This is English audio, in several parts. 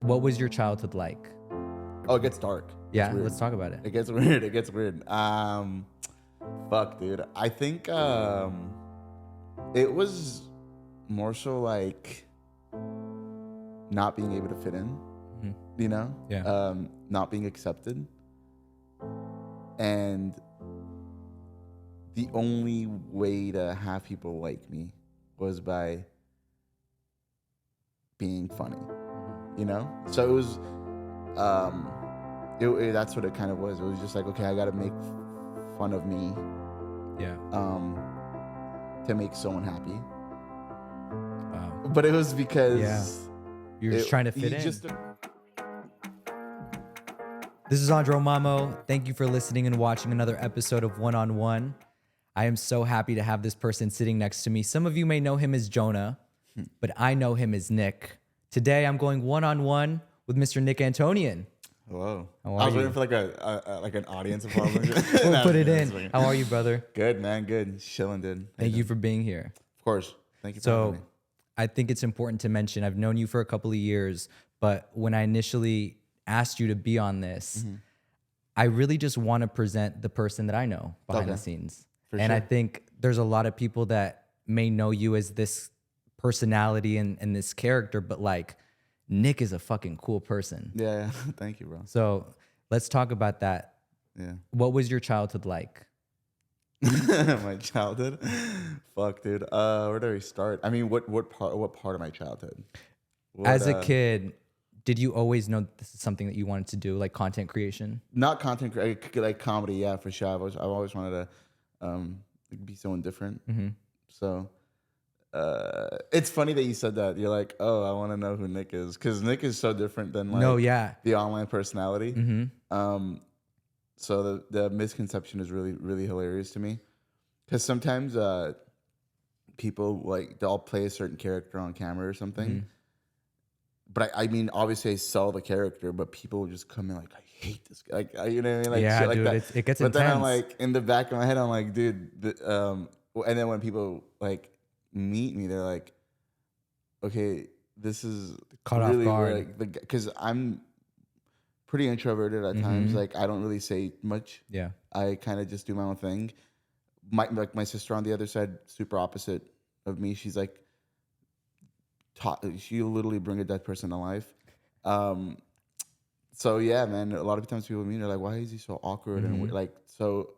What was your childhood like? Oh, it gets dark. Yeah, let's talk about it. It gets weird. It gets weird. Fuck, dude. I think it was more so like not being able to fit in, you know? Yeah. Not being accepted. And the only way to have people like me was by being funny, you know? So it was, that's what it kind of was. It was just like, okay, I got to make fun of me, Yeah. to make someone happy. Wow. But it was because You're just trying to fit in. This is Andro Mammo. Thank you for listening and watching another episode of One on One. I am so happy to have this person sitting next to me. Some of you may know him as Jonah, but I know him as Nick. Today I'm going one-on-one with Mr. Nick Antonyan. Hello. How I are was you? waiting for like an audience applause. We'll put it in. How are you, brother? Good, man. Good. Chilling, dude. Thank you for being here. Of course. Thank you for having So me. I think it's important to mention, I've known you for a couple of years, but when I initially asked you to be on this, I really just want to present the person that I know behind the scenes. For and sure. I think there's a lot of people that may know you as this personality and this character, but like Nick is a fucking cool person. Yeah. Thank you, bro. So let's talk about that. Yeah. What was your childhood like? My childhood? Fuck, dude. Where do we start? I mean, what part of my childhood? As a kid, did you always know this is something that you wanted to do, like content creation? Not content, like comedy, yeah, for sure. I've always wanted to be someone different. So it's funny that you said that. You're like, oh, I want to know who Nick is, because Nick is so different than like the online personality. So the misconception is really, really hilarious to me, because sometimes people like they'll play a certain character on camera or something. But I mean, obviously I sell the character, but people will just come in like, I hate this guy. Like, you know what I mean? Like, Yeah, shit like dude, that. it gets but intense. then I'm like, in the back of my head, I'm like, dude, and then when people like meet me, they're like, okay, this is Caught off really guard. because I'm pretty introverted at times. Like, I don't really say much. Yeah. I kind of just do my own thing. My sister on the other side, super opposite of me. She's like, she'll literally bring a dead person to life. So yeah, man, a lot of times people meet, they're like, why is he so awkward? And like, so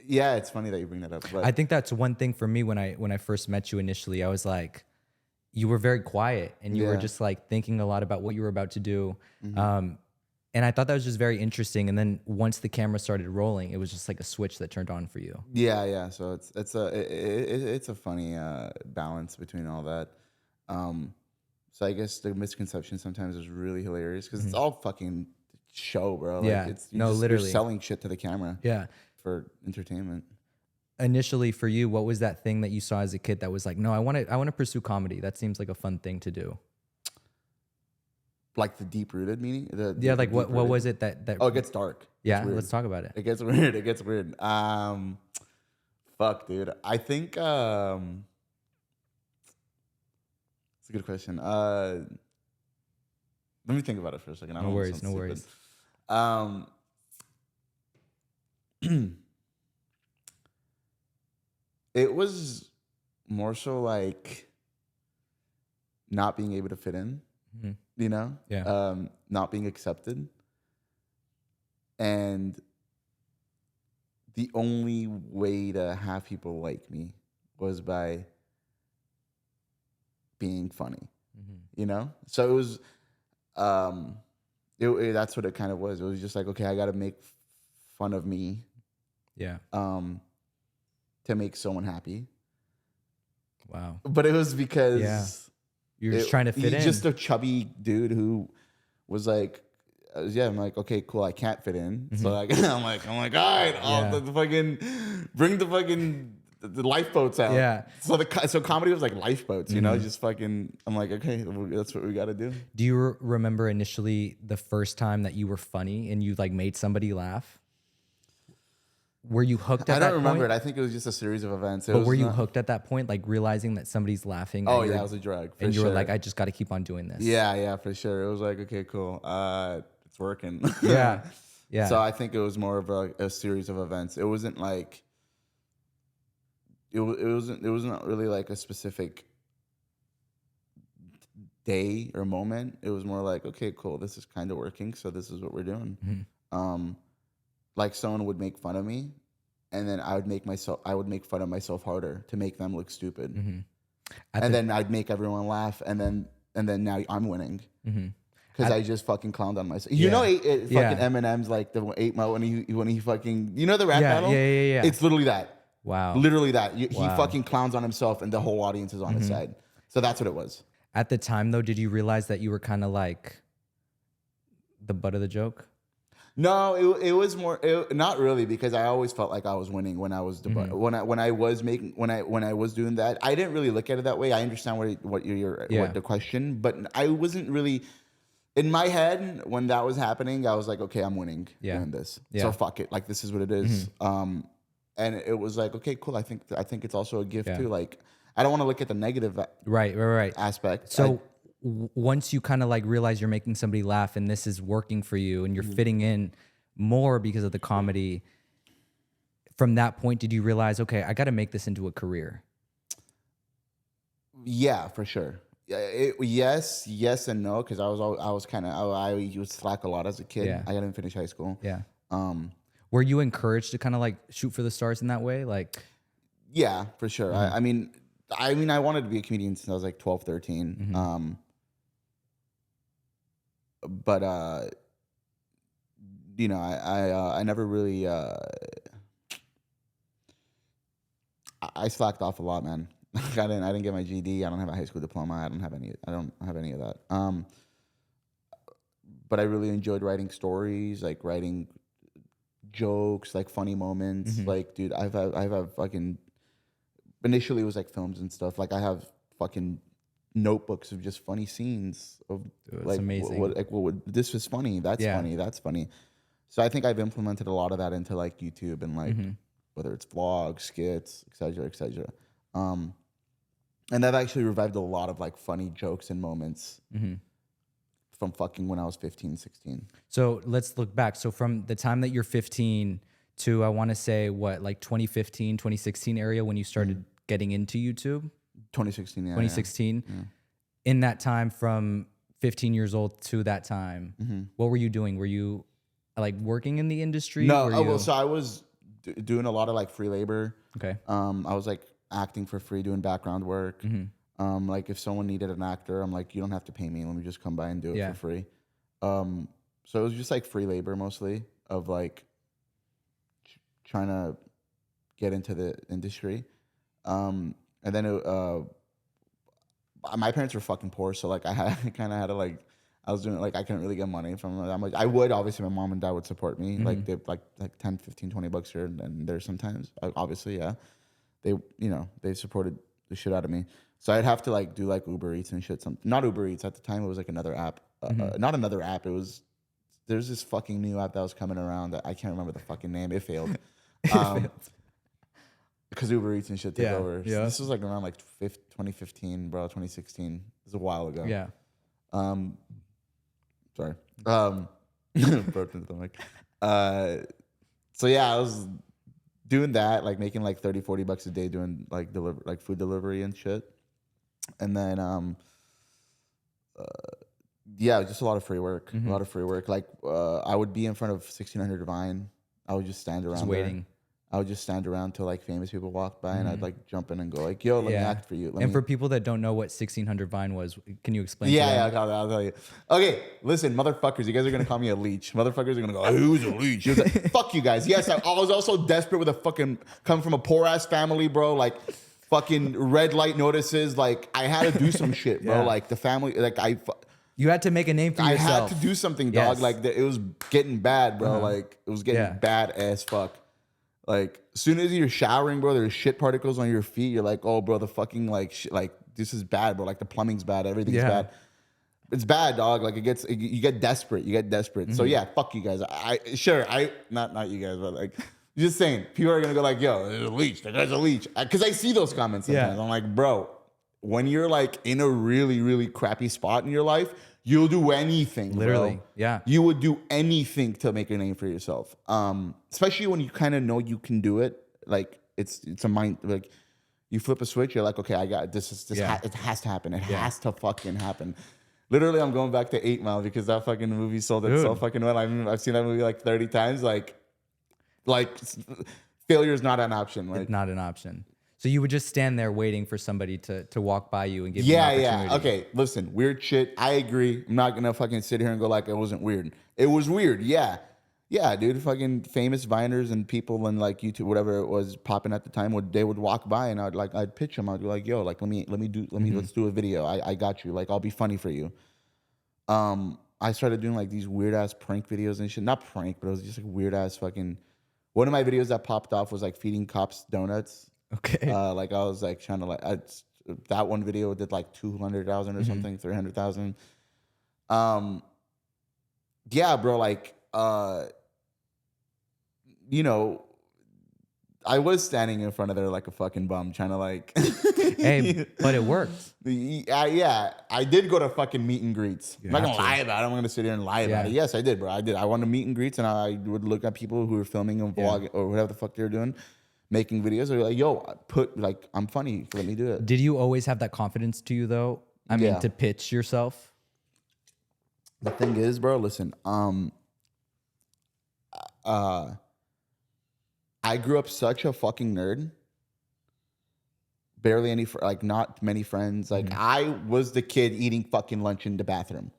yeah, it's funny that you bring that up. But I think that's one thing for me when I first met you initially. I was like, you were very quiet and you were just like thinking a lot about what you were about to do. And I thought that was just very interesting. And then once the camera started rolling, it was just like a switch that turned on for you. yeah. So it's a funny balance between all that. So I guess the misconception sometimes is really hilarious because it's all fucking show, bro. Like, Yeah. you're Literally. selling shit to the camera. Yeah. For entertainment. Initially for you, what was that thing that you saw as a kid that was like, no, I want to pursue comedy. That seems like a fun thing to do. Like the deep rooted meaning? Like what was it that Oh, it gets dark. Yeah, let's talk about it. It gets weird. It gets weird. Fuck, dude. I think it's a good question. Let me think about it for a second. I don't No want to sound worries. stupid. It was more so like not being able to fit in, you know? Yeah. Not being accepted. And the only way to have people like me was by being funny, you know? So it was, that's what it kind of was. It was just like, okay, I got to make fun of me. Yeah. To make someone happy. Wow. But it was because you're just trying to fit in. Just a chubby dude who was like, I'm like, okay, cool, I can't fit in. So like, I'm like, all right, I'll bring the lifeboats out. Yeah. So comedy was like lifeboats, you know, just fucking. I'm like, okay, that's what we got to do. Do you remember initially the first time that you were funny and you like made somebody laugh? were you hooked at I that don't remember point? it. I think it was just a series of events. But were you hooked at that point, like realizing that somebody's laughing? Oh, yeah, it was a drug. And you were like, I just got to keep on doing this. Yeah, for sure. It was like, okay, cool. It's working. Yeah. Yeah. So I think it was more of a series of events. It wasn't like, it wasn't really like a specific day or moment. It was more like, okay, cool. This is kind of working. So this is what we're doing. Mm-hmm. Like someone would make fun of me, and then I would make fun of myself harder to make them look stupid. Mm-hmm. Then I'd make everyone laugh, and then now I'm winning because I just fucking clowned on myself. You know, fucking Eminem's like the 8 Mile when he fucking, you know, the rap battle. Yeah. It's literally that. Wow. Literally that. He fucking clowns on himself, and the whole audience is on his side. So that's what it was. At the time, though, did you realize that you were kind of like the butt of the joke? No, it was more not really, because I always felt like I was winning when I was when I was doing that. I didn't really look at it that way. I understand what the question, but I wasn't really in my head when that was happening. I was like, okay, I'm winning doing this, so fuck it. Like, this is what it is. And it was like, okay, cool. I think it's also a gift too. Like, I don't want to look at the negative right aspect. So once you kind of like realize you're making somebody laugh and this is working for you and you're fitting in more because of the comedy, from that point, did you realize, okay, I got to make this into a career? Yeah, for sure. Yes and no, because I was slack a lot as a kid. Yeah. I didn't finish high school. Yeah. Were you encouraged to kind of like shoot for the stars in that way? Like, yeah, for sure. I mean, I wanted to be a comedian since I was like 12, 13. But you know, I never really I slacked off a lot, man. I didn't get my GED. I don't have a high school diploma. I don't have any of that. But I really enjoyed writing stories, like writing jokes, like funny moments. Like, dude, I've had fucking, initially it was like films and stuff. Like, I have fucking notebooks of just funny scenes of, dude, like, amazing. This was funny. That's funny. That's funny. So I think I've implemented a lot of that into like YouTube and like whether it's vlogs, skits, etc. And that actually revived a lot of like funny jokes and moments from fucking when I was 15, 16. So let's look back. So from the time that you're 15 to, I want to say, what, like 2015, 2016 area when you started getting into YouTube? 2016, yeah. 2016. Yeah. In that time from 15 years old to that time, what were you doing? Were you like working in the industry? No, so I was doing a lot of like free labor. Okay. I was like acting for free, doing background work. Like if someone needed an actor, I'm like, you don't have to pay me. Let me just come by and do it for free. So it was just like free labor mostly of like trying to get into the industry. And then my parents were fucking poor, so like I kind of had to like, I was doing like, I couldn't really get money from that much. I would, obviously my mom and dad would support me. Like they like 10, 15, 20 bucks here and there sometimes. Obviously, yeah. They supported the shit out of me. So I'd have to like do like Uber Eats and shit. Not Uber Eats at the time. It was like another app. Not another app. There's this fucking new app that was coming around that I can't remember the fucking name. It failed. Because Uber Eats and shit took over. So this was like around like 2015, bro. 2016. It was a while ago. Yeah. Sorry. Broke into the mic. So yeah, I was doing that, like making like 30, 40 bucks a day doing like food delivery and shit. And then just a lot of free work. A lot of free work. Like I would be in front of 1600 Vine. I would just stand around waiting. I would just stand around till like famous people walked by and I'd like jump in and go like, yo, let me act for you. For people that don't know what 1600 Vine was, can you explain? I'll tell you. Okay, listen, motherfuckers, you guys are going to call me a leech. Motherfuckers are going to go, who's a leech? Like, fuck you guys. Yes, I was also desperate with come from a poor ass family, bro. Like fucking red light notices. Like I had to do some shit, bro. Like the family, like you had to make a name for yourself. I had to do something, dog. Yes. Like it was getting bad, bro. Like it was getting bad as fuck. Like, as soon as you're showering, bro, there's shit particles on your feet. You're like, oh, bro, the fucking, like, this is bad, bro. Like, the plumbing's bad. Everything's bad. It's bad, dog. Like, you get desperate. You get desperate. So, yeah, fuck you guys. Not you guys, but, like, Just saying, people are gonna go like, "Yo, there's a leech. That guy's a leech." Because I see those comments sometimes. Yeah. I'm like, bro, when you're like in a really, really crappy spot in your life, you'll do anything. Literally, bro. yeah. You would do anything to make a name for yourself. Especially when you kind of know you can do it. Like it's a mind like you flip a switch. You're like, okay, I got this. It has to happen. It has to fucking happen. Literally, I'm going back to 8 Mile because that fucking movie sold it so fucking well. I mean, I've seen that movie like 30 times. Like failure is not an option. Like It's not an option. So you would just stand there waiting for somebody to walk by you and give you an opportunity. yeah. Okay, listen, weird shit. I agree. I'm not gonna fucking sit here and go like it wasn't weird. It was weird. Yeah, dude. Fucking famous Viners and people and like YouTube, whatever it was popping at the time, they would walk by and I'd pitch them. I'd be like, yo, like let's do a video. I got you. Like I'll be funny for you. I started doing like these weird ass prank videos and shit. Not prank, but it was just like weird ass fucking. One of my videos that popped off was like feeding cops donuts. Okay. Like I was like trying to that one video did like 200,000 or something, 300,000. Yeah, bro. Like, you know, I was standing in front of there like a fucking bum, trying to like. Hey, but it worked. Yeah, I did go to fucking meet and greets. I'm not gonna lie about it. I'm gonna sit here and lie about it. Yes, I did, bro. I did. I went to meet and greets, and I would look at people who were filming and vlogging or whatever the fuck they were doing, making videos. They're like, "Yo, I'm funny. Let me do it." Did you always have that confidence to you though? I mean, to pitch yourself. The thing is, bro. Listen, I grew up such a fucking nerd. Barely any, not many friends. Like, I was the kid eating fucking lunch in the bathroom.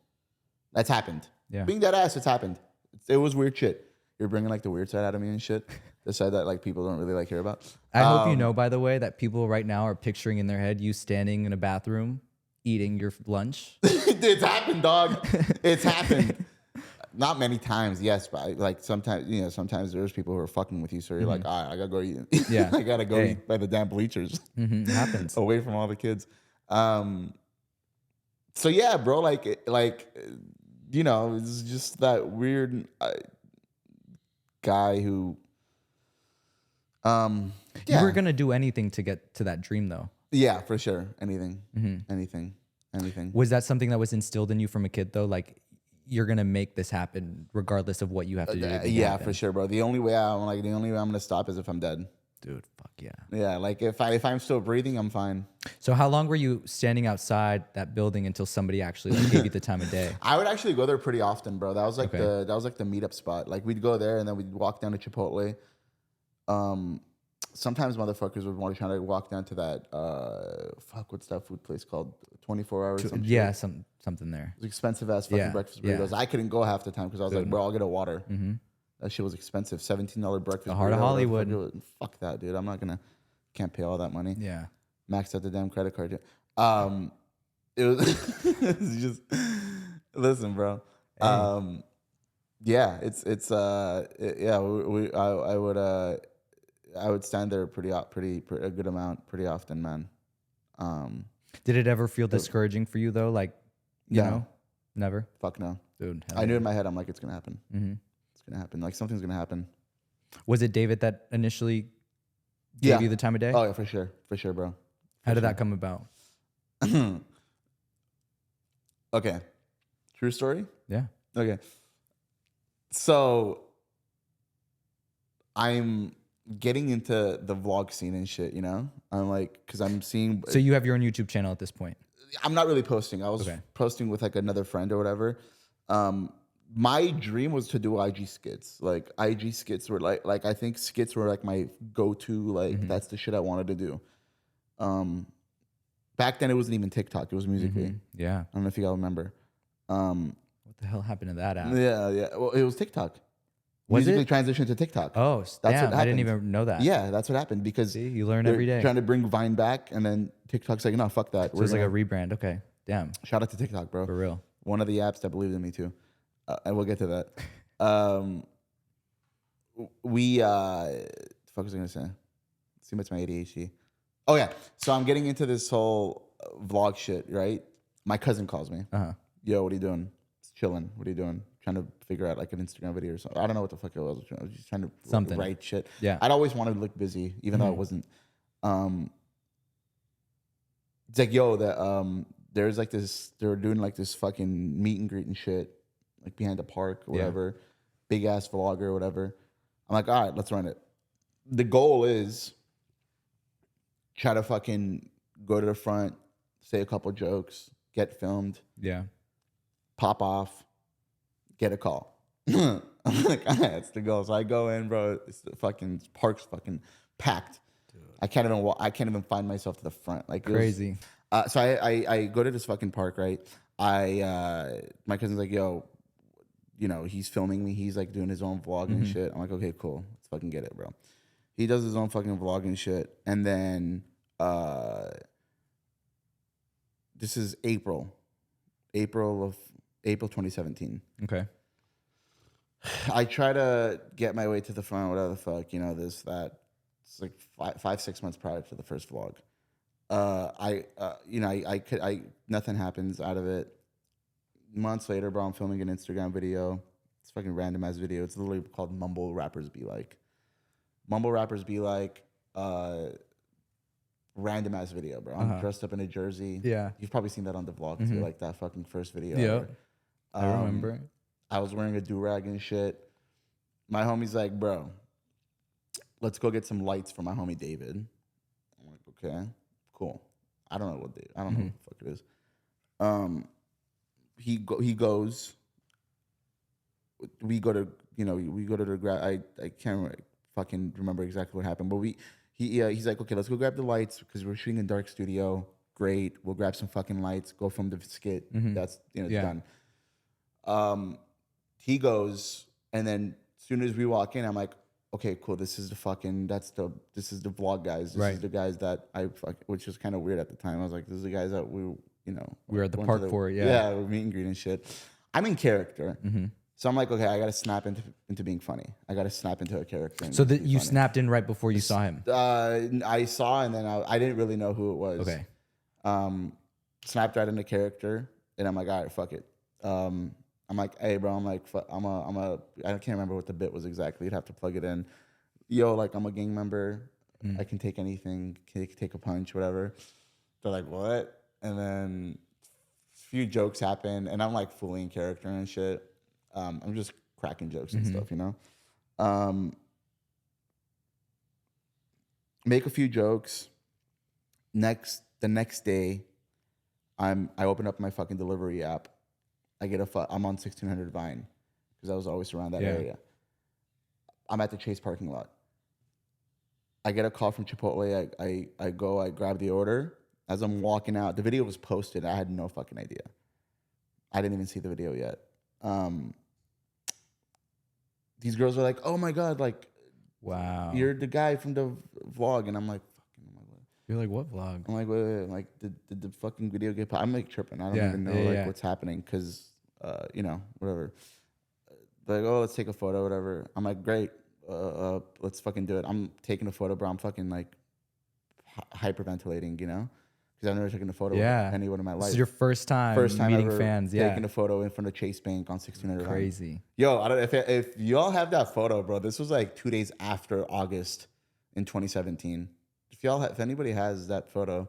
That's happened. Yeah. Being that ass, it's happened. It was weird shit. You're bringing, like, the weird side out of me and shit. The side that, like, people don't really, like, hear about. I hope you know, by the way, that people right now are picturing in their head you standing in a bathroom eating your lunch. It's happened, dog. It's happened. Not many times, yes, but like sometimes there's people who are fucking with you, so you're like, all right, I gotta go eat. Yeah, I gotta go eat by the damn bleachers. It happens away from all the kids. So yeah, bro, like you know, it's just that weird guy who, You were gonna do anything to get to that dream, though. Yeah, for sure. Anything. Was that something that was instilled in you from a kid, though? Like, you're gonna make this happen regardless of what you have to do. Yeah, for sure, bro. The only way I'm gonna stop is if I'm dead. Dude, fuck yeah. Yeah, like if I'm still breathing, I'm fine. So how long were you standing outside that building until somebody actually like, gave you the time of day? I would actually go there pretty often, bro. That was like the meetup spot. Like we'd go there and then we'd walk down to Chipotle. Sometimes motherfuckers would want to try to walk down to that what's that food place called? 24 hours. Yeah, something there. It was expensive ass fucking breakfast burritos. I couldn't go half the time because I was like, bro, I'll get a water. That shit was expensive. $17 breakfast. The heart of Hollywood. Fuck that, dude. Can't pay all that money. Yeah. Maxed out the damn credit card. It was it's just listen, bro. Hey. Yeah, I would stand there pretty a good amount pretty often, man. Did it ever feel discouraging for you though? Like, you know, never. Fuck no, dude. I knew in my head, I'm like, it's gonna happen. It's gonna happen. Like something's gonna happen. Was it David that initially gave you the time of day? Oh yeah, for sure, bro. How did that come about? Okay, true story. Yeah. Okay. So I'm getting into the vlog scene and shit, you know? I'm like, because I'm seeing. So you have your own YouTube channel at this point? I'm not really posting. I was posting with like another friend or whatever. My dream was to do IG skits. Like IG skits were like I think skits were like my go-to. Like that's the shit I wanted to do. Back then it wasn't even TikTok. It was Musical.ly. Yeah. I don't know if you all remember. What the hell happened to that app? Yeah. Well, it was TikTok. Was Musical.ly it? transitioned to TikTok. Oh, that's what happened. I didn't even know that. Yeah, that's what happened because you learn every day. Trying to bring Vine back, and then TikTok's like, no, fuck that. So it's like a rebrand. Okay, damn. Shout out to TikTok, bro. For real. One of the apps that believed in me too, and we'll get to that. Fuck was I gonna say? See what's my ADHD. Oh yeah, so I'm getting into this whole vlog shit, right? My cousin calls me. Yo, what are you doing? Chilling. What are you doing? trying to figure out like an Instagram video or something. I don't know what the fuck it was. I was just trying to Something. write shit. Yeah. I'd always wanted to look busy, even though it wasn't. It's like, yo, that there's like this. They were doing like this fucking meet and greet and shit, like behind the park or whatever. Big ass vlogger or whatever. I'm like, all right, let's run it. The goal is try to fucking go to the front, say a couple jokes, get filmed, pop off, get a call. I'm like, all right, that's the goal. So I go in, bro. It's the fucking park's fucking packed. Dude. I can't even find myself to the front. Like crazy. So I go to this fucking park, right? My cousin's like, yo, you know, he's filming me. He's like doing his own vlog and shit. I'm like, okay, cool. Let's fucking get it, bro. He does his own fucking vlog and shit. And then this is April 2017. Okay. I try to get my way to the front, whatever the fuck, you know, this, that. It's like 5-6 months prior to the first vlog. Nothing happens out of it. Months later, bro, I'm filming an Instagram video. It's a fucking random ass video. It's literally called Mumble Rappers Be Like. Mumble Rappers Be Like, random ass video, bro. I'm dressed up in a jersey. Yeah. You've probably seen that on the vlog too, like that fucking first video. Yeah. I remember. I was wearing a do-rag and shit. My homie's like, bro, let's go get some lights for my homie David. I'm like, okay, cool. I don't know what David, I don't know what the fuck it is. He goes. We go to the grab. I can't fucking remember exactly what happened, but he's like, okay, let's go grab the lights because we're shooting in dark studio. Great, we'll grab some fucking lights. Go film the skit. That's it's done. He goes, and then as soon as we walk in, I'm like, okay, cool. This is the vlog guys. This is the guys that which was kind of weird at the time. I was like, this is the guys that we were at the park for. Yeah, we're meet and greet and shit. I'm in character. So I'm like, okay, I got to snap into being funny. I got to snap into a character. So that you snapped in right before you saw him? I saw, and then I didn't really know who it was. Okay. Snapped right into character, and I'm like, all right, fuck it. I'm like, hey, bro, I can't remember what the bit was exactly. You'd have to plug it in. Yo, like, I'm a gang member. I can take anything, take a punch, whatever. They're like, what? And then a few jokes happen, and I'm like fully in character and shit. I'm just cracking jokes and stuff, you know? Make a few jokes. The next day, I open up my fucking delivery app. I'm on 1600 Vine because I was always around that area. I'm at the Chase parking lot. I get a call from Chipotle. I go, I grab the order. As I'm walking out, the video was posted. I had no fucking idea. I didn't even see the video yet. These girls are like, oh my God, like, wow, you're the guy from the vlog. And I'm like, you're like, what vlog? I'm like, wait. I'm like, did the fucking video get I'm like tripping. I don't even know what's happening because, whatever. They're like, oh, let's take a photo, whatever. I'm like, great. Let's fucking do it. I'm taking a photo, bro. I'm fucking like hyperventilating, you know? Because I've never taken a photo with anyone in my life. This is your first time meeting ever fans. Taking a photo in front of Chase Bank on 1600. Crazy. Yo, I don't if y'all have that photo, bro. This was like 2 days after August in 2017. If anybody has that photo,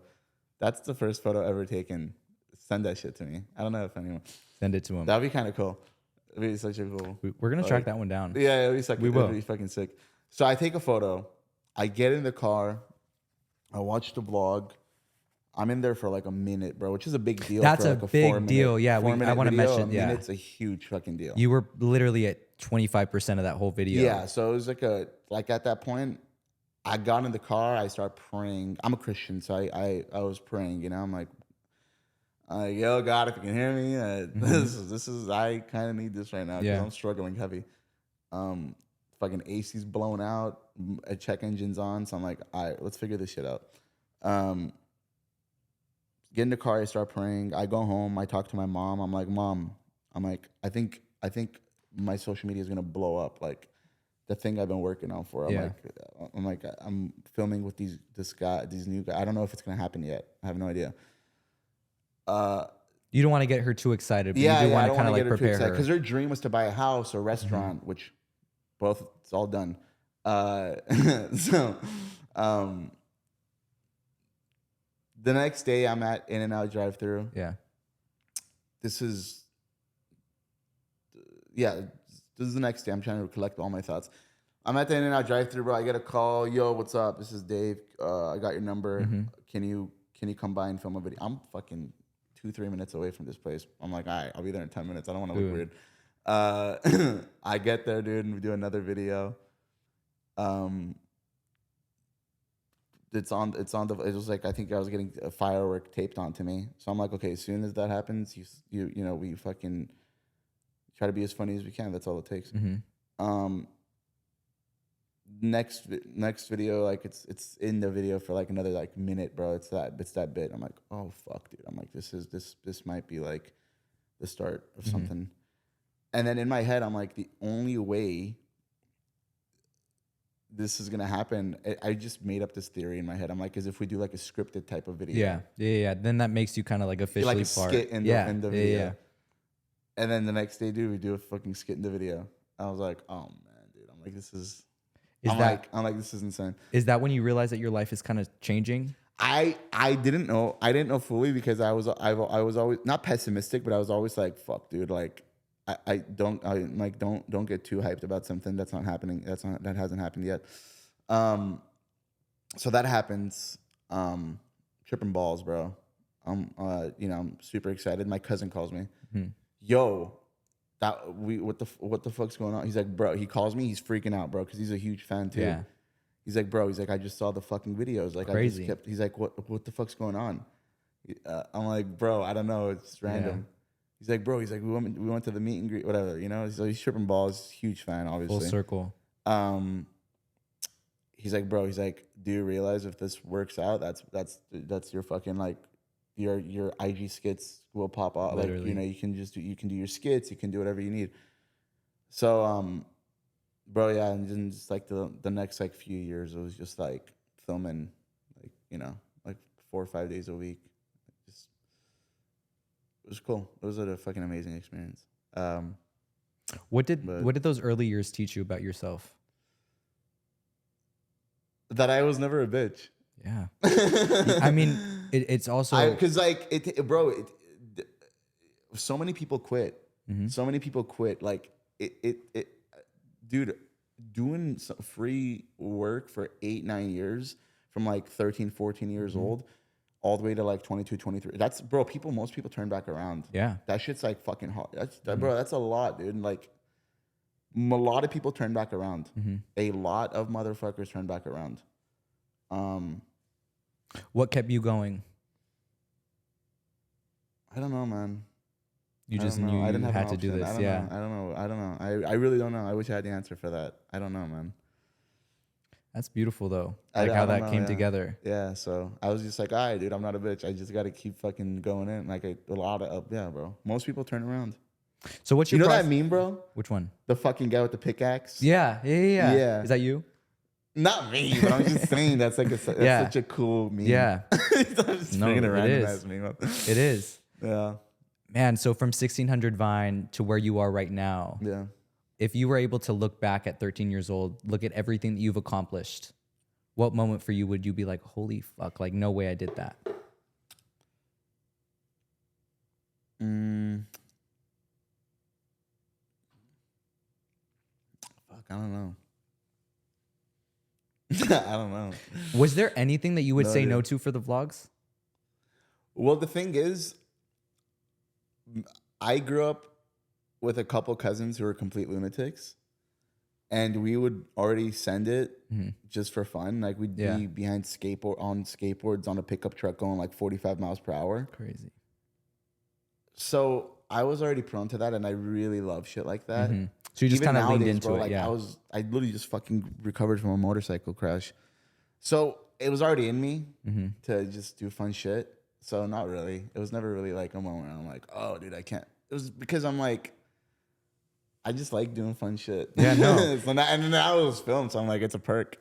that's the first photo ever taken. Send that shit to me. I don't know if anyone. Send it to him. That'd be kind of cool. It'd be such a cool. We're gonna track that one down. Yeah, it'd be sick. We will. It'd be fucking sick. So I take a photo. I get in the car. I watch the vlog. I'm in there for like a minute, bro, which is a big deal. That's for a like big deal. Yeah, I want to mention. Yeah, it's a huge fucking deal. You were literally at 25% of that whole video. Yeah, so it was like at that point, I got in the car. I started praying. I'm a Christian, so I was praying. You know, I'm like, yo, God, if you can hear me, this is I kind of need this right now because I'm struggling heavy. Fucking AC's blown out, check engine's on, so I'm like, all right, let's figure this shit out. Get in the car, I start praying. I go home, I talk to my mom. I'm like, Mom, I think my social media is gonna blow up. Like the thing I've been working on for. I'm filming with these new guy. I don't know if it's gonna happen yet. I have no idea. You don't want to get her too excited, but Yeah, you do I want to don't kind of want to like get her too prepare excited her. because her dream was to buy a house or restaurant, which both it's all done. So, um, the next day I'm at In-N-Out drive-through. Yeah. This is, yeah, this is the next day. I'm trying to collect all my thoughts. I'm at the In-N-Out drive-through, bro. I get a call. Yo, what's up? This is Dave. I got your number. Can you come by and film a video? I'm fucking 2-3 minutes away from this place. I'm like, all right, I'll be there in 10 minutes. I don't want to look weird. I get there, dude, and we do another video. It was like, I think I was getting a firework taped onto me. So I'm like, okay, as soon as that happens, you know, we fucking try to be as funny as we can. That's all it takes. Next video, like it's in the video for like another like minute, bro. It's that bit. I'm like, oh fuck, dude. I'm like, this might be like the start of something. And then in my head, I'm like, the only way this is gonna happen, I just made up this theory in my head. I'm like, is if we do like a scripted type of video. Yeah. Then that makes you kind of like officially like a part. skit in the video. Yeah. And then the next day, dude, we do a fucking skit in the video. I was like, oh man, dude. I'm like, this is. I'm like, this is insane. Is that when you realize that your life is kind of changing? I didn't know. I didn't know fully because I was always not pessimistic, but I was always like, fuck, dude. Like, don't get too hyped about something that's not happening. That hasn't happened yet. So that happens. Tripping balls, bro. I'm super excited. My cousin calls me. Yo, what the fuck's going on? He's like, bro. He calls me. He's freaking out, bro, because he's a huge fan too. Yeah. He's like, bro. He's like, I just saw the fucking videos. Like, Crazy. He's like, what the fuck's going on? I'm like, bro, I don't know. It's random. Yeah. He's like, bro. He's like, we went to the meet and greet, whatever. You know. So he's tripping balls. Huge fan, obviously. Full circle. He's like, bro. He's like, do you realize if this works out, that's your fucking like. Your IG skits will pop out. Literally. Like, you know, you can do your skits, you can do whatever you need. So, bro, yeah, and then just like the next like few years, it was just like filming, like, you know, like 4 or 5 days a week. It was cool. It was a fucking amazing experience. What did those early years teach you about yourself? That I was never a bitch. Yeah. I mean, it's also because so many people quit. So many people quit. Like dude, doing free work for 8-9 years from like 13, 14 years old all the way to like 22, 23. That's, bro, most people turn back around. Yeah. That shit's like fucking hard. Bro, that's a lot, dude. And like a lot of people turn back around. A lot of motherfuckers turn back around. What kept you going? I don't know, man. You just knew you had to do this. I don't know. I really don't know. I wish I had the answer for that. I don't know, man. That's beautiful though. Like how that came together. Yeah. So I was just like, all right, dude, I'm not a bitch. I just got to keep fucking going in. Like a lot of, yeah, bro. Most people turn around. So what's your that meme, bro? Which one? The fucking guy with the pickaxe. Yeah. Is that you? Not me, but I'm just saying that's like such a cool meme. Yeah. No, it is. Meme. It is. Yeah. Man, so from 1600 Vine to where you are right now. Yeah. If you were able to look back at 13 years old, look at everything that you've accomplished, what moment for you would you be like, holy fuck, like no way I did that? Fuck, I don't know. I don't know. Was there anything that you would say no to for the vlogs? Well, the thing is, I grew up with a couple cousins who were complete lunatics, and we would already send it just for fun. Like we'd be behind skateboards on a pickup truck going like 45 miles per hour. Crazy. So I was already prone to that, and I really love shit like that. So you just kind of leaned into it. Like I literally just fucking recovered from a motorcycle crash. So it was already in me to just do fun shit. So not really. It was never really like a moment where I'm like, oh, dude, I can't. It was because I'm like, I just like doing fun shit. Yeah, no. And now it was filmed, so I'm like, it's a perk.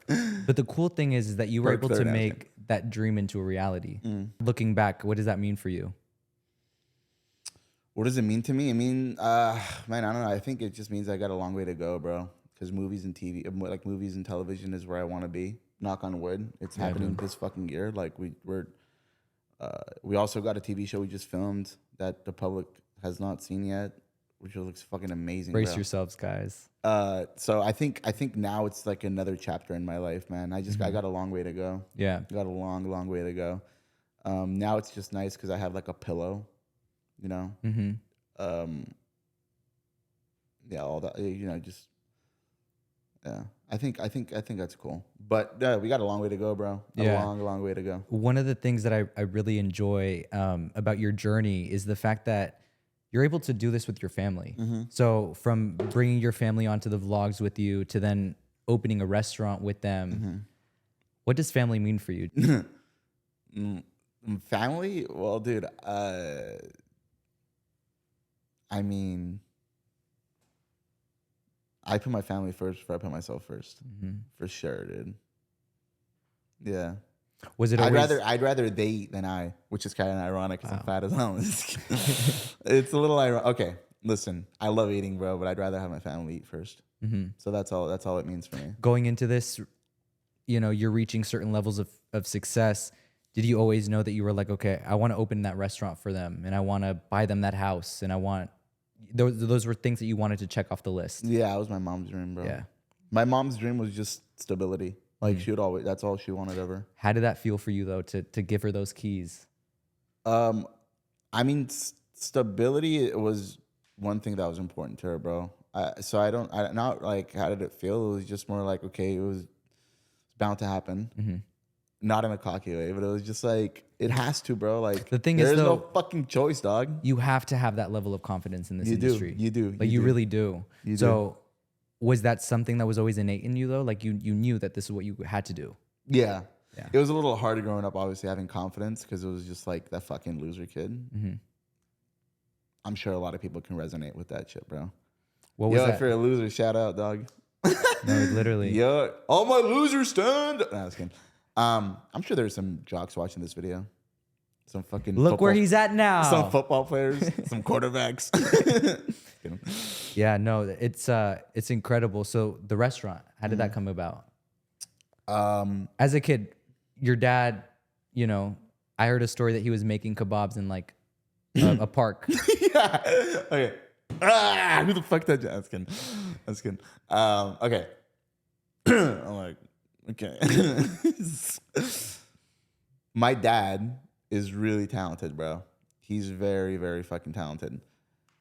But the cool thing is that you were able to make that dream into a reality. Looking back, what does that mean for you? What does it mean to me? I mean, man, I don't know. I think it just means I got a long way to go, bro. Because movies and TV, like movies and television, is where I want to be. Knock on wood, it's happening this fucking year. Like we also got a TV show we just filmed that the public has not seen yet, which looks fucking amazing. Brace yourselves, guys. So I think now it's like another chapter in my life, man. I got a long way to go. Yeah, got a long way to go. Now it's just nice because I have like a pillow, you know. Yeah, all that, you know, just. Yeah, I think that's cool. But we got a long way to go, bro. A long way to go. One of the things that I really enjoy about your journey is the fact that you're able to do this with your family. So from bringing your family onto the vlogs with you to then opening a restaurant with them, what does family mean for you? Family? Well, dude, I mean, I put my family first before I put myself first. For sure, dude. Yeah. Was it always... I'd rather they than I, which is kind of ironic because I'm fat as hell. It's a little ironic. Okay, listen, I love eating, bro, but I'd rather have my family eat first. So that's all it means for me. Going into this, you know, you're reaching certain levels of success. Did you always know that you were like, okay, I want to open that restaurant for them and I want to buy them that house and I want... Those were things that you wanted to check off the list. Yeah, it was my mom's dream, bro. Yeah. My mom's dream was just stability. Like she would always, that's all she wanted ever. How did that feel for you though, to give her those keys? I mean, stability was one thing that was important to her, bro. Not like, how did it feel? It was just more like, okay, it was bound to happen. Not in a cocky way, but it was just like, it has to, bro. Like, the thing is, there's no fucking choice, dog. You have to have that level of confidence in this industry. You do. Like, you really do. So, was that something that was always innate in you, though? Like, you knew that this is what you had to do? Yeah. It was a little harder growing up, obviously, having confidence, because it was just like that fucking loser kid. I'm sure a lot of people can resonate with that shit, bro. What was that? If you're a loser, shout out, dog. No, literally. Yo, all my losers stand. No, I was kidding. I'm sure there's some jocks watching this video. Some fucking look where he's at now. Some football players, some quarterbacks. Yeah, no, it's incredible. So the restaurant, how did that come about? As a kid, your dad, you know, I heard a story that he was making kebabs in like a park. Yeah. Okay. Who the fuck that? That's kidding. Okay. I'm like, okay. My dad is really talented, bro. He's very, very fucking talented.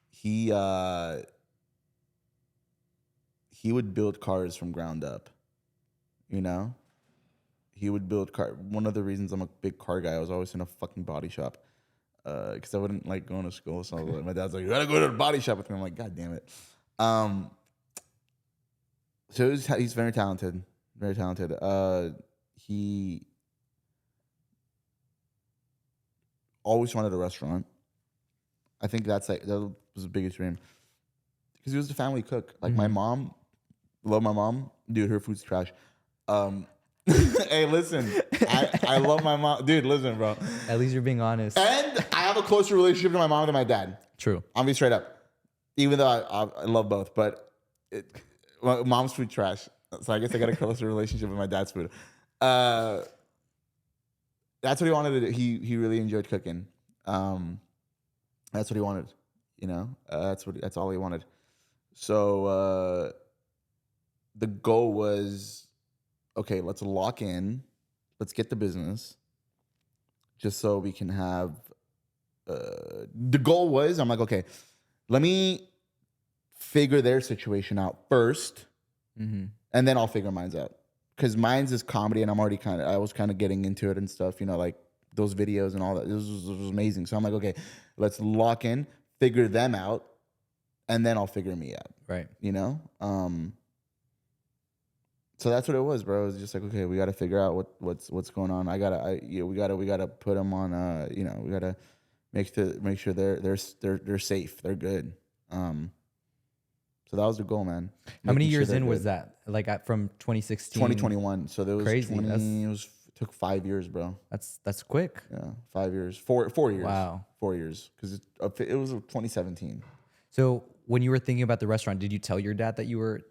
He would build cars from ground up. You know? He would build car. One of the reasons I'm a big car guy, I was always in a fucking body shop. Because I wouldn't like going to school. So my dad's like, you gotta go to the body shop with me. I'm like, God damn it. So he's very talented. Very talented. He always wanted a restaurant. I think that was his biggest dream. Because he was the family cook. Like my mom, love my mom. Dude, her food's trash. Hey, listen, I love my mom. Dude, listen, bro. At least you're being honest. And I have a closer relationship to my mom than my dad. True. I'll be straight up. Even though I love both. But my mom's food trash. So I guess I got a closer relationship with my dad's food. That's what he wanted to do. He really enjoyed cooking. That's what he wanted. You know? That's all he wanted. So the goal was, okay, let's lock in. Let's get the business. Just so we can have... the goal was, I'm like, okay, let me figure their situation out first. And then I'll figure mine's out. Because mine's is comedy, and I was kind of getting into it and stuff, you know, like those videos and all that. It was amazing. So I'm like, okay, let's lock in, figure them out, and then I'll figure me out. Right. You know? So that's what it was, bro. It was just like, okay, we got to figure out what's going on. We gotta put them on. You know, we gotta make sure they're safe, they're good. So that was the goal, man. How many years in was that? Like from 2016, 2021. So there was crazy. It was Took 5 years, bro. That's quick. Yeah, 5 years, 4 years. Wow. 4 years, because it was 2017. So when you were thinking about the restaurant, did you tell your dad that you were,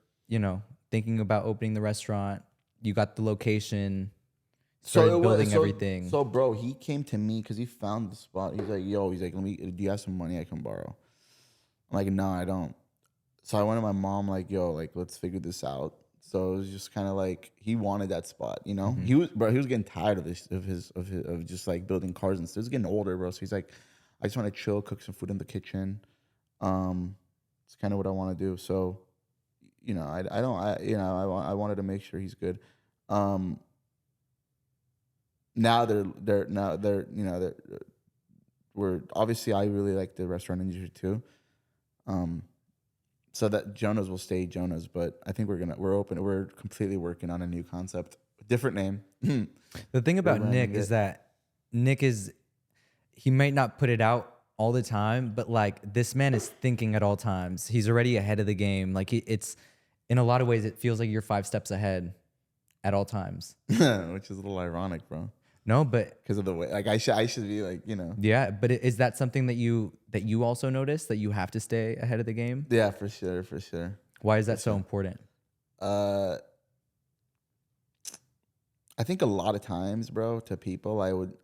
thinking about opening the restaurant? You got the location, started building everything. So, bro, he came to me because he found the spot. He's like, "Yo," he's like, "Do you have some money I can borrow?" I'm like, "No, I don't." So I went to my mom, like, "Yo, like, let's figure this out." So it was just kind of like he wanted that spot, you know. He was getting tired of just like building cars and stuff. He was getting older, bro. So he's like, "I just want to chill, cook some food in the kitchen." It's kind of what I want to do. So, I wanted to make sure he's good. Now we're obviously, I really like the restaurant industry too. So that Jonah's will stay Jonah's, but I think we're completely working on a new concept, different name. The thing about Nick is that he might not put it out all the time, but like this man is thinking at all times. He's already ahead of the game. Like it's in a lot of ways, it feels like you're 5 steps ahead at all times. Which is a little ironic, bro. No, but because of the way, like I should be like, Yeah, but is that something that you also notice, that you have to stay ahead of the game? Yeah, for sure. Why is that so important? I think a lot of times, bro, to people, I would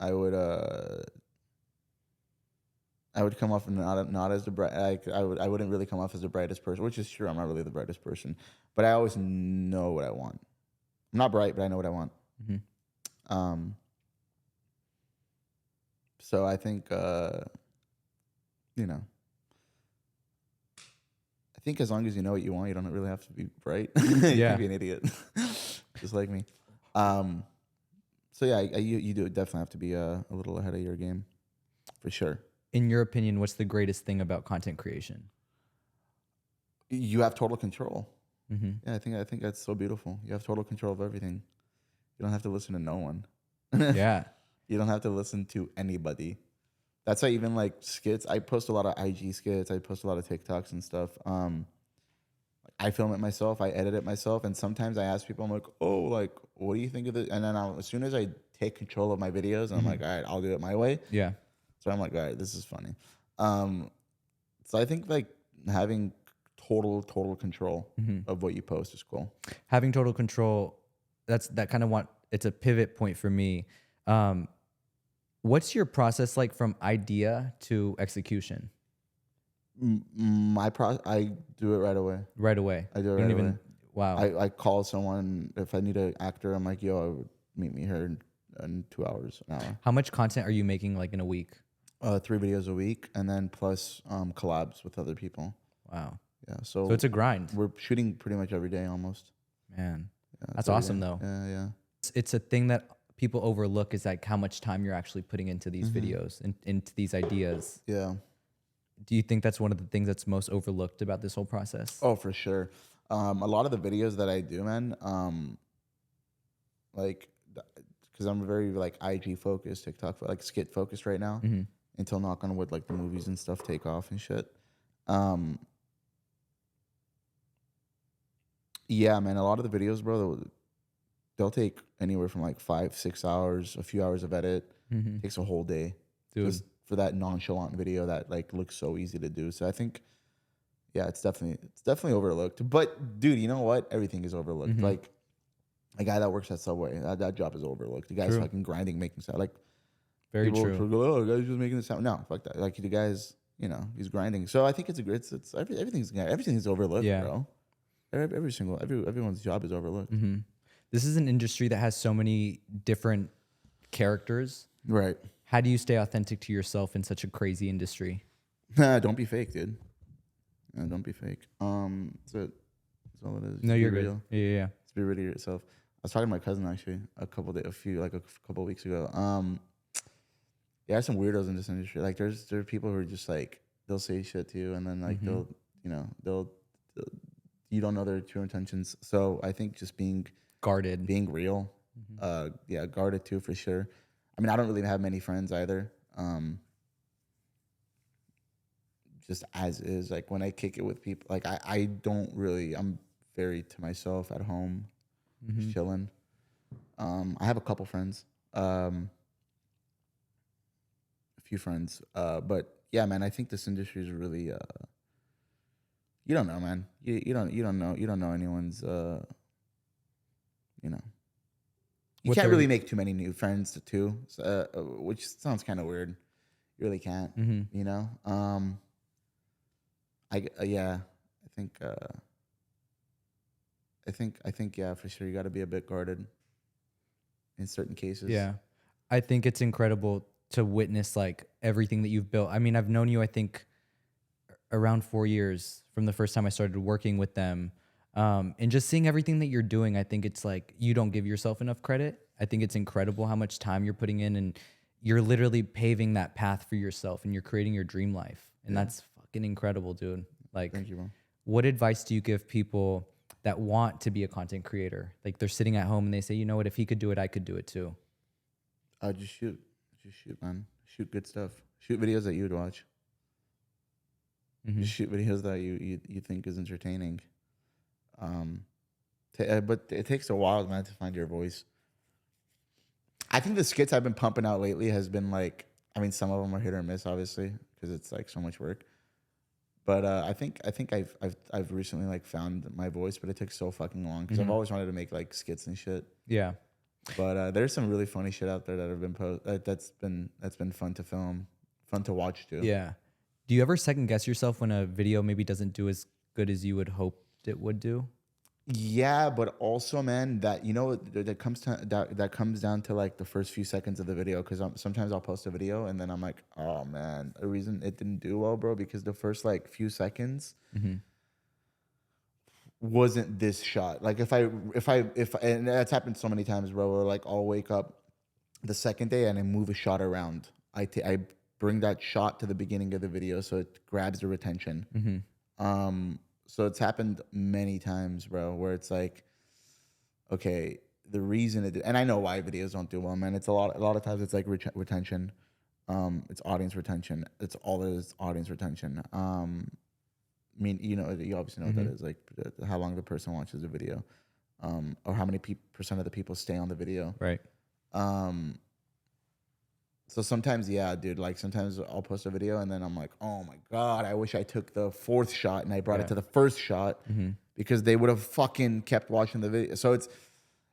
come off not as the bright. I wouldn't really come off as the brightest person, which is true. I'm not really the brightest person, but I always know what I want. I'm not bright, but I know what I want. Mm-hmm. So I think, I think as long as you know what you want, you don't really have to be bright. You can be an idiot, just like me. So yeah, you do definitely have to be a little ahead of your game, for sure. In your opinion, what's the greatest thing about content creation? You have total control. Mm-hmm. Yeah, I think that's so beautiful. You have total control of everything. You don't have to listen to no one. Yeah. You don't have to listen to anybody. That's why even like skits, I post a lot of IG skits. I post a lot of TikToks and stuff. I film it myself. I edit it myself. And sometimes I ask people, I'm like, "Oh, like, what do you think of this?" And then as soon as I take control of my videos, I'm like, "All right, I'll do it my way." Yeah. So I'm like, "All right, this is funny." So I think like having total control of what you post is cool. Having total control, it's a pivot point for me. What's your process like from idea to execution? I do it right away. Right away. I do it right away. Wow. I call someone. If I need an actor, I'm like, "Yo, meet me here in 2 hours, an hour." How much content are you making like in a week? 3 videos a week, and then plus collabs with other people. Wow. Yeah. So it's a grind. We're shooting pretty much every day almost. Man, Yeah, that's awesome though. Yeah. It's a thing that people overlook, is like how much time you're actually putting into these videos and into these ideas. Yeah. Do you think that's one of the things that's most overlooked about this whole process? Oh, for sure. A lot of the videos that I do, man, like, because I'm very like IG focused, TikTok, like skit focused right now. Mm-hmm. Until knock on wood, like the movies and stuff take off and shit. Yeah, man, a lot of the videos, bro, they'll take anywhere from like 5-6 hours, a few hours of edit. Mm-hmm. Takes a whole day. Dude. Just for that nonchalant video that like looks so easy to do. So I think, yeah, it's definitely overlooked. But dude, you know what? Everything is overlooked. Mm-hmm. Like a guy that works at Subway, that job is overlooked. The guy's fucking grinding, making sound. Like very people true. Go, "Oh, the guy's just making the sound." No, fuck that. Like the guy's, he's grinding. So I think everything's overlooked, bro. Everyone's job is overlooked. Mm-hmm. This is an industry that has so many different characters. Right. How do you stay authentic to yourself in such a crazy industry? Don't be fake, dude. Don't be fake. That's all it is. No, you're real. Good. Yeah. Just be real to yourself. I was talking to my cousin actually a couple weeks ago. Yeah, there's some weirdos in this industry. Like there are people who are just like, they'll say shit to you, and then like they'll you don't know their true intentions. So I think just being guarded, being real, guarded too, for sure. I mean, I don't really have many friends either. Just as is, like when I kick it with people, like I don't really, I'm very to myself at home, just chilling. I have a couple friends, A few friends. But yeah, man, I think this industry is really. You don't know, man. You don't know anyone's. You know. You What can't they're- really make too many new friends too, which sounds kind of weird. You really can't. You know. Yeah. I think yeah, for sure you got to be a bit guarded in certain cases. Yeah. I think it's incredible to witness like everything that you've built. I mean, I've known you, I think, around 4 years from the first time I started working with them. And just seeing everything that you're doing, I think it's like you don't give yourself enough credit. I think it's incredible how much time you're putting in, and you're literally paving that path for yourself, and you're creating your dream life. And that's fucking incredible, dude. Like, Thank you, bro. what advice do you give people that want to be a content creator? Like they're sitting at home and they say, you know what, if he could do it, I could do it too. Just shoot, man. Shoot good stuff. Shoot videos that you would watch. Just shoot videos that you think is entertaining. But it takes a while, man, to find your voice. I think the skits I've been pumping out lately has been like, I mean, some of them are hit or miss, obviously, because it's like so much work. But I think I've recently like found my voice, but it took so fucking long because I've always wanted to make like skits and shit. Yeah. But there's some really funny shit out there that have been that's been fun to film, fun to watch too. Yeah. Do you ever second guess yourself when a video maybe doesn't do as good as you would hope it would do? Yeah, but also, man, that that comes down to like the first few seconds of the video, because sometimes I'll post a video and then I'm like, oh man, the reason it didn't do well, bro, because the first like few seconds wasn't this shot. Like if and that's happened so many times, bro, where like I'll wake up the second day and I move a shot around. I bring that shot to the beginning of the video so it grabs the retention. So it's happened many times, bro, where it's like, okay, the reason it did, and I know why videos don't do well, man. It's a lot of times it's like retention. It's audience retention. It's all it is, audience retention. I mean, you obviously know what that is, like how long the person watches the video, or how many percent of the people stay on the video. Right. So sometimes, yeah, dude, like sometimes I'll post a video and then I'm like, oh my God, I wish I took the fourth shot and I brought it to the first shot, because they would have fucking kept watching the video. So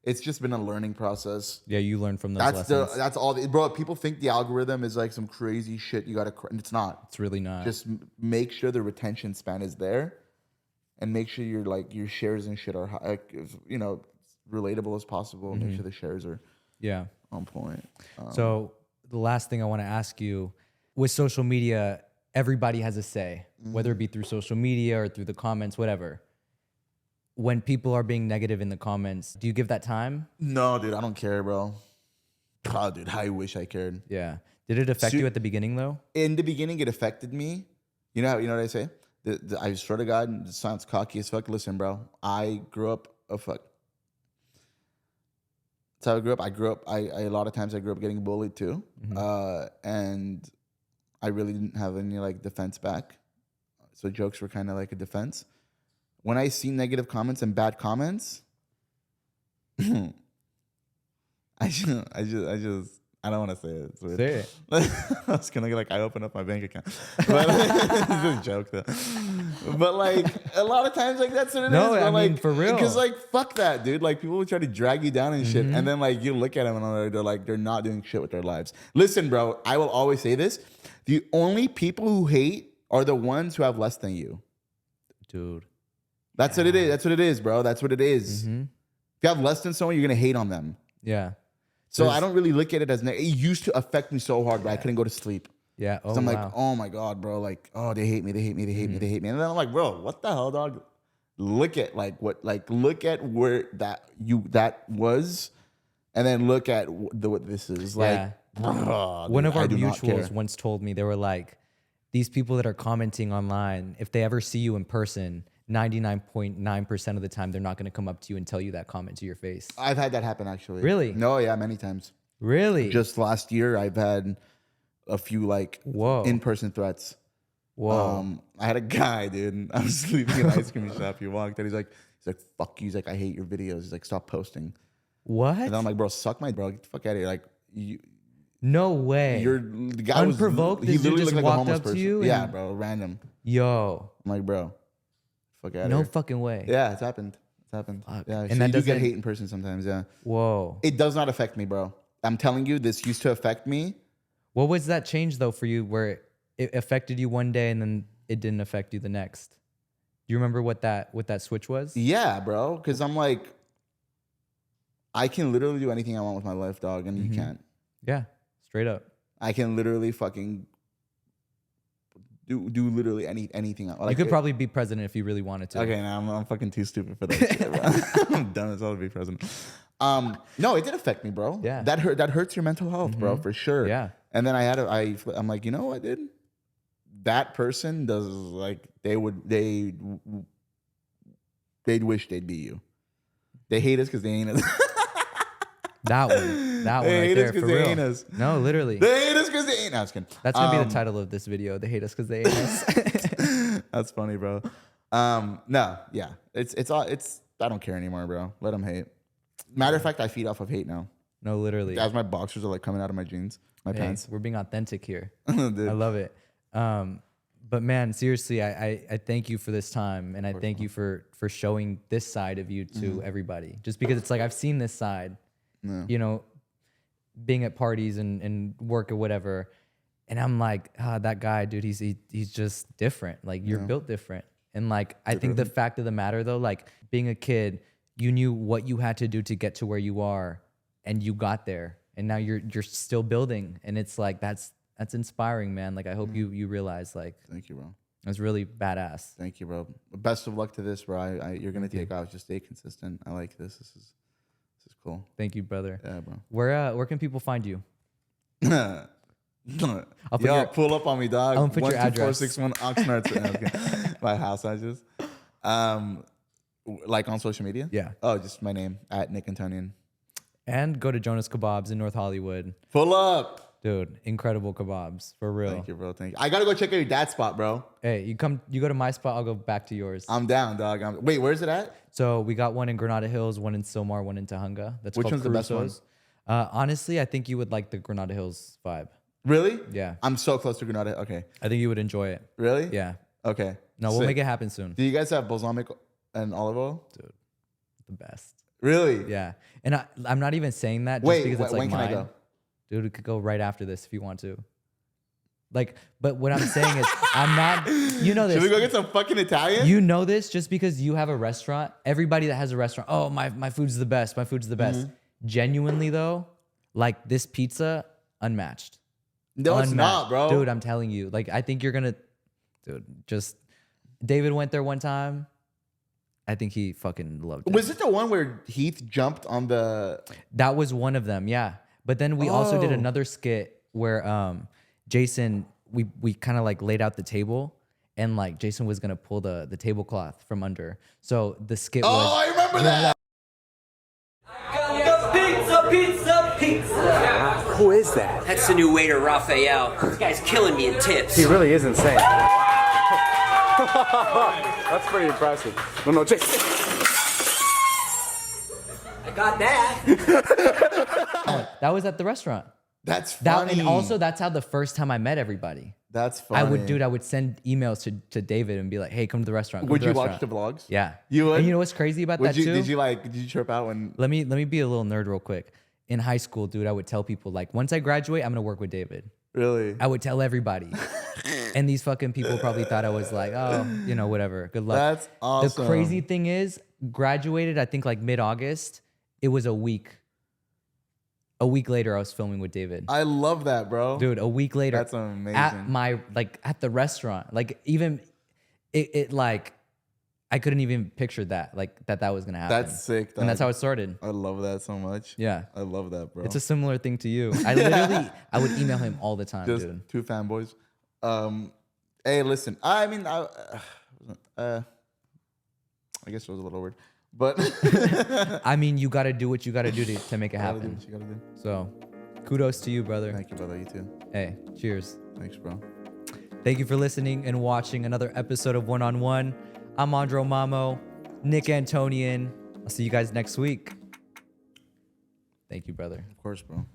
it's just been a learning process. Yeah, you learn from those lessons. That's all, bro. People think the algorithm is like some crazy shit you got to, and it's not. It's really not. Just make sure the retention span is there, and make sure your shares and shit are high, relatable as possible. Make sure the shares are on point. So the last thing I want to ask you, with social media, everybody has a say, whether it be through social media or through the comments, whatever. When people are being negative in the comments, do you give that time? No, dude, I don't care, bro. Oh, dude, I wish I cared. Yeah. Did it affect you at the beginning though? In the beginning, it affected me. You know what I say? I swear to God, it sounds cocky as fuck. Listen, bro, I grew up a fuck. That's how I grew up. A lot of times I grew up getting bullied too. And I really didn't have any like defense back. So jokes were kind of like a defense. When I see negative comments and bad comments, I don't want to say it. It's weird. Say it. I was gonna I open up my bank account, but it's just a joke though. But like a lot of times, like that's what it is. No, I like, mean, for real. Because like fuck that, dude. Like people will try to drag you down and shit, and then like you look at them and they're not doing shit with their lives. Listen, bro, I will always say this: the only people who hate are the ones who have less than you, dude. That's what it is. That's what it is, bro. That's what it is. If you have less than someone, you're gonna hate on them. Yeah. So I don't really look at it as it used to affect me so hard, but I couldn't go to sleep. Yeah. Oh, I'm wow. like, oh my God, bro. Like, oh, they hate me. They hate me. They hate me. They hate me. And then I'm like, bro, what the hell, dog? Look at look at where that was, and then look at what this is like. Oh, one dude, of our I do not care. mutuals once told me, they were like, these people that are commenting online, if they ever see you in person, 99.9% of the time, they're not going to come up to you and tell you that comment to your face. I've had that happen actually. Really? No, yeah, many times. Really? Just last year, I've had a few like in-person threats. Whoa. I had a guy, dude. I was leaving an ice cream shop. He walked in. He's like, fuck you. He's like, I hate your videos. He's like, stop posting. What? And then I'm like, bro, suck my bro. Get the fuck out of here. Like, No way. The guy unprovoked. He This dude literally just looked like a walked homeless up person. to you. Yeah, bro, random. Yo. I'm like, bro, fuck out of No here. fucking way. Yeah, it's happened. It's happened. Fuck. Yeah, And so that you do get doesn't- hate in person sometimes. Yeah. Whoa. It does not affect me, bro. I'm telling you, this used to affect me. What was that change though for you, where it affected you one day and then it didn't affect you the next? Do you remember what that switch was? Yeah, bro. Because I'm like, I can literally do anything I want with my life, dog, and you can't. Yeah, straight up. I can literally fucking do literally anything. Like, You could probably be president if you really wanted to. Okay, now I'm fucking too stupid for that shit, bro. I'm dumb as hell to be president. No, it did affect me, bro. Yeah. That hurts your mental health, bro, for sure. Yeah. And then I'm like, you know what, dude? That person does, like, they'd wish they'd be you. They hate us because they ain't us. That one They right hate there us 'cause for they real. ain't us. No, literally. They hate us because they ain't us. That's gonna be the title of this video. They hate us because they hate us. That's funny, bro. No, yeah, it's all. I don't care anymore, bro. Let them hate. Matter of fact, I feed off of hate now. No, literally. As my boxers are like coming out of my jeans, my Hey, pants. we're being authentic here. Dude. I love it. But man, seriously, I thank you for this time, and I thank you for showing this side of you to everybody. Just because it's like I've seen this side, you know, being at parties and work or whatever, and I'm like, that guy, dude, he's just different. Like you're built different, and like I think the fact of the matter though, like being a kid, you knew what you had to do to get to where you are, and you got there, and now you're still building, and it's like that's inspiring, man. Like I hope you realize, like, Thank you, bro. that's really badass. Thank you, bro. Best of luck to this, bro. You're gonna take off. Just stay consistent. I like this. This is cool. Thank you, brother. Yeah, bro. Where can people find you? Yo, pull up on me, dog. I'll put your address. 12461 Oxnard. Okay. My house address. Like on social media? Yeah. Oh, just my name at Nick Antonyan. And go to Jonah's Kebabs in North Hollywood. Pull up. Dude, incredible kebabs, for real. Thank you, bro. Thank you. I gotta go check out your dad's spot, bro. Hey, you go to my spot, I'll go back to yours. I'm down, dog. Wait, where's it at? So we got one in Granada Hills, one in Silmar, one in Tahunga. That's Which called one's the best Crusoe's. Honestly, I think you would like the Granada Hills vibe. Really? Yeah. I'm so close to Granada. Okay. I think you would enjoy it. Really? Yeah. Okay. No, we'll Sick. make it happen soon. Do you guys have balsamic and olive oil? Dude, the best. Really? Yeah. And I'm not even saying that just Wait, because it's like when can mine. I go? Dude, it could go right after this if you want to. Like, but what I'm saying is, I'm not, you know this. Should we go get some fucking Italian? You know this just because you have a restaurant. Everybody that has a restaurant, oh, my food's the best. My food's the best. Genuinely though, like this pizza, unmatched. No, it's not, bro. Dude, I'm telling you. Like, I think you're gonna, David went there one time. I think he fucking loved it. Was it the one where Heath jumped on the... That was one of them, yeah. But then we also did Oh. another skit where Jason, we kind of like laid out the table, and like Jason was gonna pull the tablecloth from under. So the skit Oh, was. I remember that. Pizza. Who is that? That's the new waiter, Raphael. This guy's killing me in tips. He really is insane. That's pretty impressive. No, Jake. I got that. That was at the restaurant. That's funny. And also that's how the first time I met everybody. That's funny. I would send emails to David and be like, hey, come to the restaurant. Would you watch the vlogs? Yeah. You would? And you know what's crazy about that too? Did you trip out when... Let me be a little nerd real quick. In high school, dude, I would tell people like, once I graduate, I'm gonna work with David. Really? I would tell everybody. And these fucking people probably thought I was like, oh, you know, whatever. Good luck. That's awesome. The crazy thing is, graduated, I think like mid-August. It was a week. A week later, I was filming with David. I love that, bro. Dude, a week later. That's amazing. At the restaurant. Like even it like I couldn't even picture that. Like that was gonna happen. That's sick, dog. And that's how it started. I love that so much. Yeah. I love that, bro. It's a similar thing to you. I would email him all the time, Just dude. two fanboys. Hey, listen. I mean, I guess it was a little weird, but I mean, you got to do what you got to do to make it you gotta do happen. what you gotta do. So, kudos to you, brother. Thank you, brother. You too. Hey, cheers. Thanks, bro. Thank you for listening and watching another episode of One on One. I'm Andro Mammo, Nick Antonyan. I'll see you guys next week. Thank you, brother. Of course, bro.